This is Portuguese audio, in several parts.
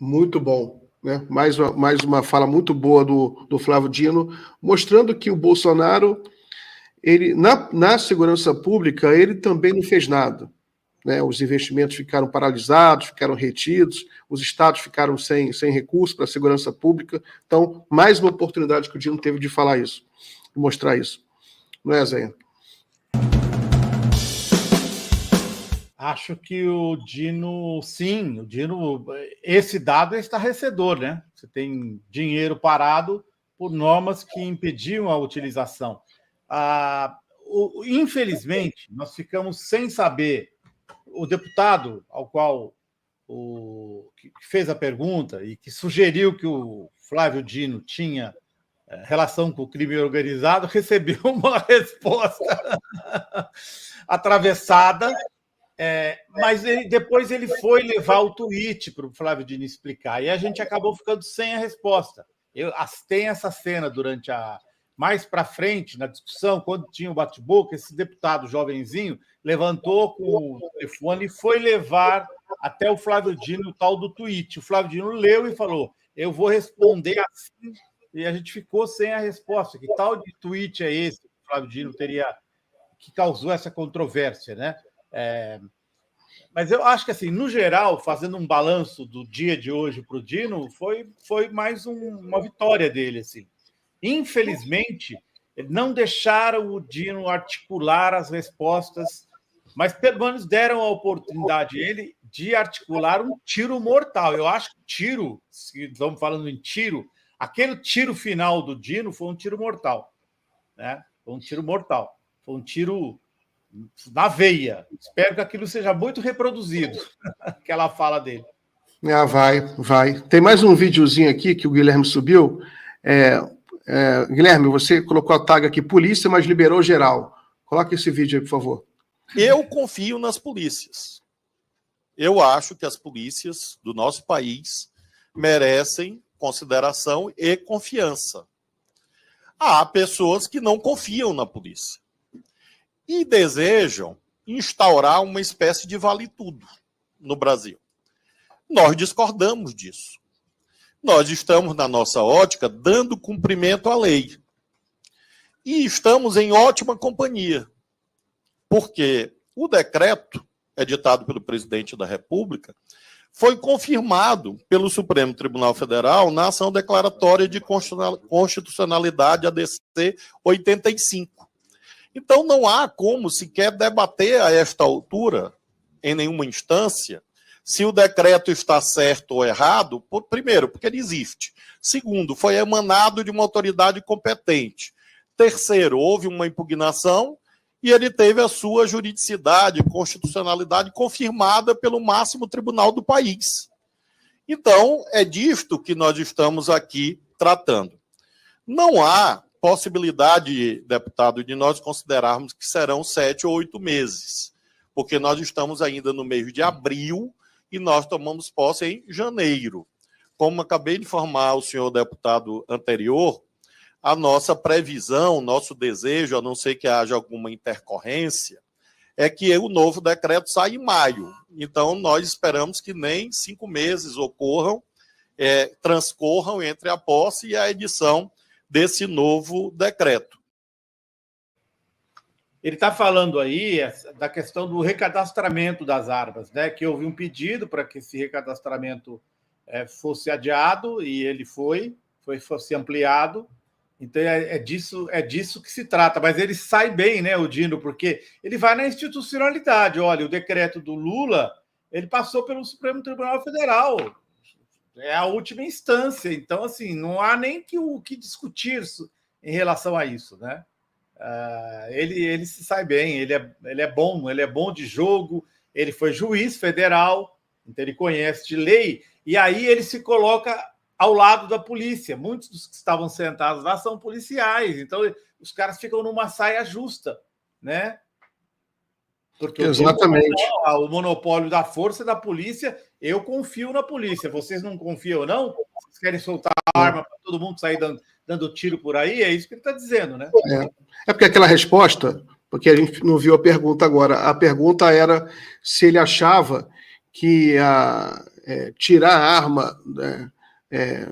Muito bom, né? Mais uma fala muito boa do Flávio Dino, mostrando que o Bolsonaro, ele na segurança pública, ele também não fez nada. Né? Os investimentos ficaram paralisados, ficaram retidos, os estados ficaram sem recursos para a segurança pública. Então, mais uma oportunidade que o Dino teve de falar isso, de mostrar isso. Não é, Zé? Acho que o Dino, sim, esse dado é estarrecedor, né? Você tem dinheiro parado por normas que impediam a utilização. Infelizmente, nós ficamos sem saber. O deputado ao qual que fez a pergunta e que sugeriu que o Flávio Dino tinha relação com o crime organizado recebeu uma resposta atravessada. Mas depois ele foi levar o tweet para o Flávio Dino explicar, e a gente acabou ficando sem a resposta. Tem essa cena durante mais para frente, na discussão, quando tinha o bate-boca, esse deputado jovenzinho levantou com o telefone e foi levar até o Flávio Dino o tal do tweet. O Flávio Dino leu e falou: eu vou responder assim, e a gente ficou sem a resposta. Que tal de tweet é esse que o Flávio Dino que causou essa controvérsia, né? Mas eu acho que, assim, no geral, fazendo um balanço do dia de hoje para o Dino, foi mais uma vitória dele. Assim. Infelizmente, não deixaram o Dino articular as respostas, mas pelo menos deram a oportunidade a ele de articular um tiro mortal. Eu acho que tiro, se estamos falando em tiro, aquele tiro final do Dino foi um tiro mortal. Né? Foi um tiro mortal. Foi um tiro na veia. Espero que aquilo seja muito reproduzido, aquela fala dele. Vai. Tem mais um videozinho aqui que o Guilherme subiu. Guilherme, você colocou a tag aqui, polícia, mas liberou geral. Coloca esse vídeo aí, por favor. Eu confio nas polícias. Eu acho que as polícias do nosso país merecem consideração e confiança. Há pessoas que não confiam na polícia e desejam instaurar uma espécie de vale-tudo no Brasil. Nós discordamos disso. Nós estamos, na nossa ótica, dando cumprimento à lei. E estamos em ótima companhia, porque o decreto editado pelo presidente da República foi confirmado pelo Supremo Tribunal Federal na ação declaratória de constitucionalidade ADC 85. Então, não há como sequer debater a esta altura, em nenhuma instância, se o decreto está certo ou errado, primeiro, porque ele existe. Segundo, foi emanado de uma autoridade competente. Terceiro, houve uma impugnação e ele teve a sua juridicidade, constitucionalidade confirmada pelo máximo tribunal do país. Então, é disto que nós estamos aqui tratando. Não há possibilidade, deputado, de nós considerarmos que serão 7 ou 8 meses, porque nós estamos ainda no mês de abril e nós tomamos posse em janeiro. Como acabei de informar o senhor deputado anterior, a nossa previsão, nosso desejo, a não ser que haja alguma intercorrência, é que o novo decreto saia em maio. Então, nós esperamos que nem 5 meses transcorram entre a posse e a edição desse novo decreto. Ele está falando aí da questão do recadastramento das armas, né? Que houve um pedido para que esse recadastramento fosse adiado e ele fosse ampliado. Então é disso que se trata. Mas ele sai bem, né, o Dino, porque ele vai na institucionalidade. Olha, o decreto do Lula, ele passou pelo Supremo Tribunal Federal. É a última instância. Então, assim, não há nem o que discutir em relação a isso, né? Ele se sai bem, ele é bom de jogo, ele foi juiz federal, então ele conhece de lei, e aí ele se coloca ao lado da polícia. Muitos dos que estavam sentados lá são policiais, então os caras ficam numa saia justa, né? Porque exatamente. O monopólio da força da polícia, eu confio na polícia. Vocês não confiam, não? Vocês querem soltar a arma para todo mundo sair dando tiro por aí? É isso que ele está dizendo, né? É porque aquela resposta, porque a gente não viu a pergunta agora, a pergunta era se ele achava que tirar a arma, né,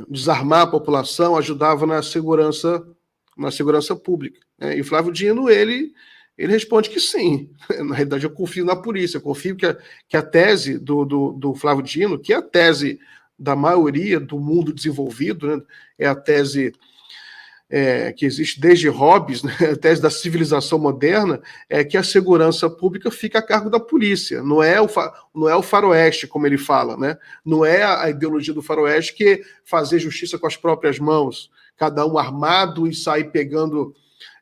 desarmar a população, ajudava na segurança pública. Né? E o Flávio Dino, ele responde que sim. Na realidade, eu confio na polícia, eu confio que a tese do Flávio Dino, que é a tese da maioria do mundo desenvolvido, né, é a tese que existe desde Hobbes, né, a tese da civilização moderna, é que a segurança pública fica a cargo da polícia, não é o faroeste, como ele fala, né? Não é a ideologia do faroeste que é fazer justiça com as próprias mãos, cada um armado e sair pegando,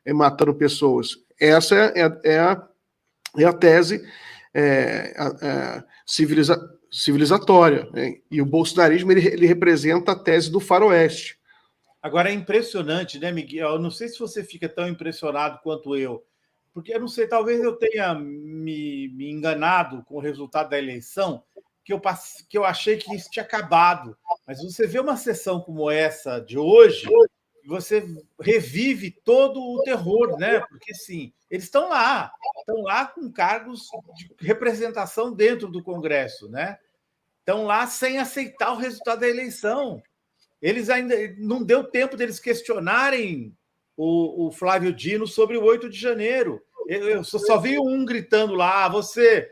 matando pessoas. Essa é a tese civilizatória, né? E o bolsonarismo ele representa a tese do faroeste. Agora é impressionante, né, Miguel? Eu não sei se você fica tão impressionado quanto eu, porque eu não sei, talvez eu tenha me enganado com o resultado da eleição, que eu achei que isso tinha acabado. Mas você vê uma sessão como essa de hoje, você revive todo o terror, né? Porque, sim, eles estão lá com cargos de representação dentro do Congresso, né? Estão lá sem aceitar o resultado da eleição. Eles ainda não deu tempo deles questionarem o Flávio Dino sobre o 8 de janeiro. Eu só vi um gritando lá: você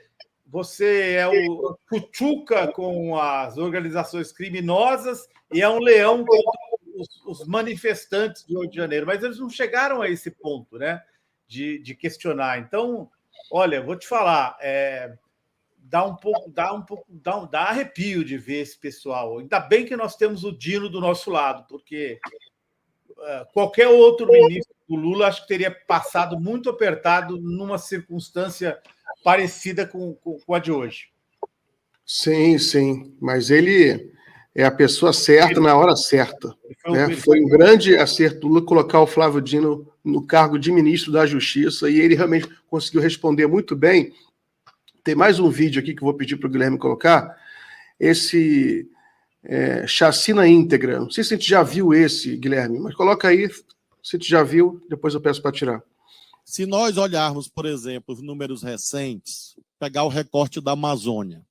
é o Cuchuca com as organizações criminosas e é um leão contra os manifestantes do 8 de janeiro. Mas eles não chegaram a esse ponto, né, de questionar. Então, olha, vou te falar, dá arrepio de ver esse pessoal. Ainda bem que nós temos o Dino do nosso lado, porque qualquer outro ministro do Lula acho que teria passado muito apertado numa circunstância parecida com a de hoje. Sim, sim, mas ele é a pessoa certa na hora certa. Né? Foi um grande acerto do Lula colocar o Flávio Dino no cargo de ministro da Justiça, e ele realmente conseguiu responder muito bem. Tem mais um vídeo aqui que eu vou pedir para o Guilherme colocar. Esse Chacina Íntegra. Não sei se a gente já viu esse, Guilherme, mas coloca aí, se a gente já viu, depois eu peço para tirar. Se nós olharmos, por exemplo, os números recentes, pegar o recorte da Amazônia.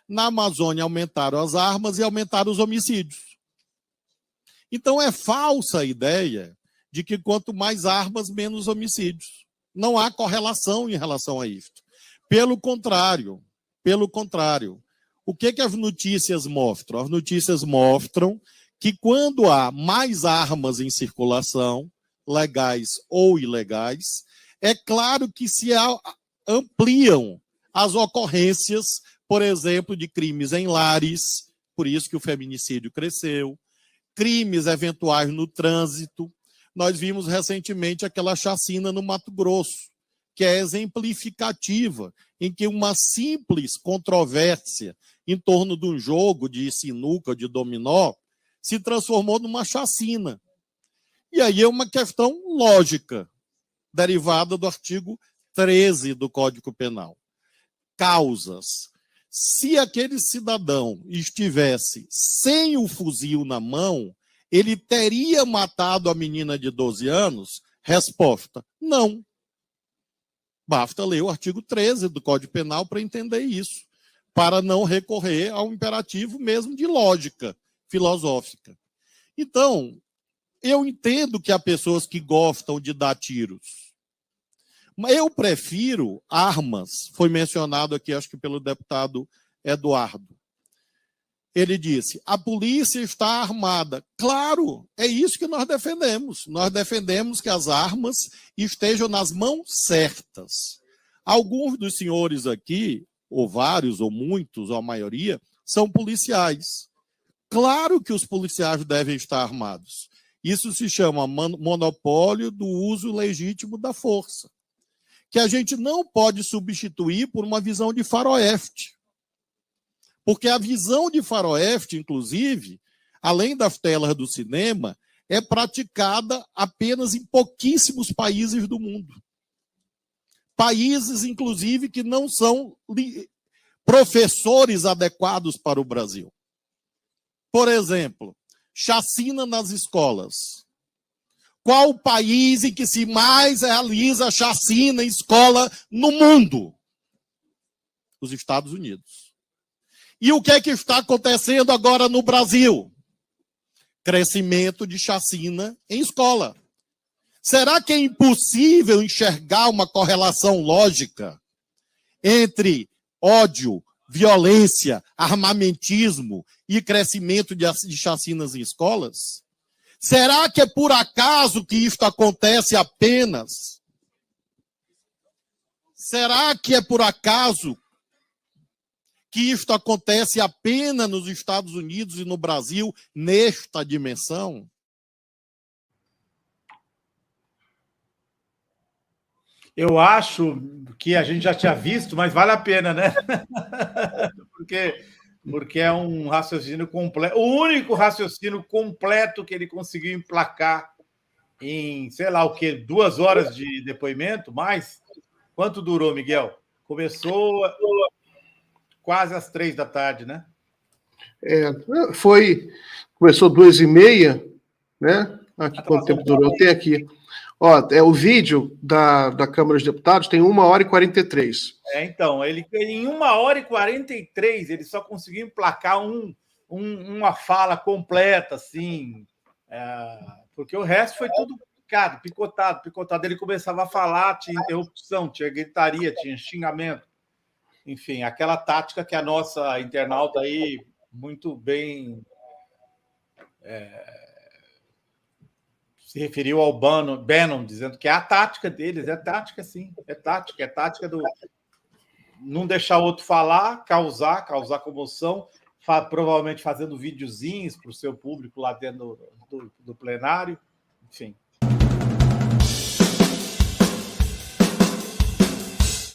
Na Amazônia aumentaram as armas e aumentaram os homicídios. Então é falsa a ideia de que quanto mais armas, menos homicídios. Não há correlação em relação a isso. Pelo contrário, o que as notícias mostram? As notícias mostram que quando há mais armas em circulação, legais ou ilegais, é claro que se ampliam as ocorrências, por exemplo, de crimes em lares, por isso que o feminicídio cresceu, crimes eventuais no trânsito. Nós vimos recentemente aquela chacina no Mato Grosso, que é exemplificativa, em que uma simples controvérsia em torno de um jogo de sinuca, de dominó, se transformou numa chacina. E aí é uma questão lógica, derivada do artigo 13 do Código Penal. Causas. Se aquele cidadão estivesse sem o fuzil na mão, ele teria matado a menina de 12 anos? Resposta: não. Basta ler o artigo 13 do Código Penal para entender isso, para não recorrer ao imperativo mesmo de lógica filosófica. Então, eu entendo que há pessoas que gostam de dar tiros, mas eu prefiro armas. Foi mencionado aqui, acho que pelo deputado Eduardo. Ele disse: a polícia está armada. Claro, é isso que nós defendemos. Nós defendemos que as armas estejam nas mãos certas. Alguns dos senhores aqui, ou vários, ou muitos, ou a maioria, são policiais. Claro que os policiais devem estar armados. Isso se chama monopólio do uso legítimo da força, que a gente não pode substituir por uma visão de faroeste. Porque a visão de faroeste, inclusive, além das telas do cinema, é praticada apenas em pouquíssimos países do mundo. Países, inclusive, que não são professores adequados para o Brasil. Por exemplo, chacina nas escolas. Qual o país em que se mais realiza chacina em escola no mundo? Os Estados Unidos. E o que é que está acontecendo agora no Brasil? Crescimento de chacina em escola. Será que é impossível enxergar uma correlação lógica entre ódio, violência, armamentismo e crescimento de chacinas em escolas? Será que é por acaso que isto acontece apenas? Será que é por acaso que isto acontece apenas nos Estados Unidos e no Brasil, nesta dimensão? Eu acho que a gente já tinha visto, mas vale a pena, né? Porque é um raciocínio completo. O único raciocínio completo que ele conseguiu emplacar em, sei lá o quê, 2 horas de depoimento, mais. Quanto durou, Miguel? Começou quase às 3 da tarde, né? Começou 2h30, né? Aqui, quanto tempo durou? Tem aqui. Ó, o vídeo da Câmara dos Deputados tem 1h43. Então, ele em 1h43, ele só conseguiu emplacar uma fala completa, assim, porque o resto foi tudo picotado. Ele começava a falar, tinha interrupção, tinha gritaria, tinha xingamento. Enfim, aquela tática que a nossa internauta aí muito bem se referiu ao Bannon, dizendo que é a tática deles, é tática, sim, é tática do não deixar o outro falar, causar comoção, provavelmente fazendo videozinhos para o seu público lá dentro do plenário, enfim.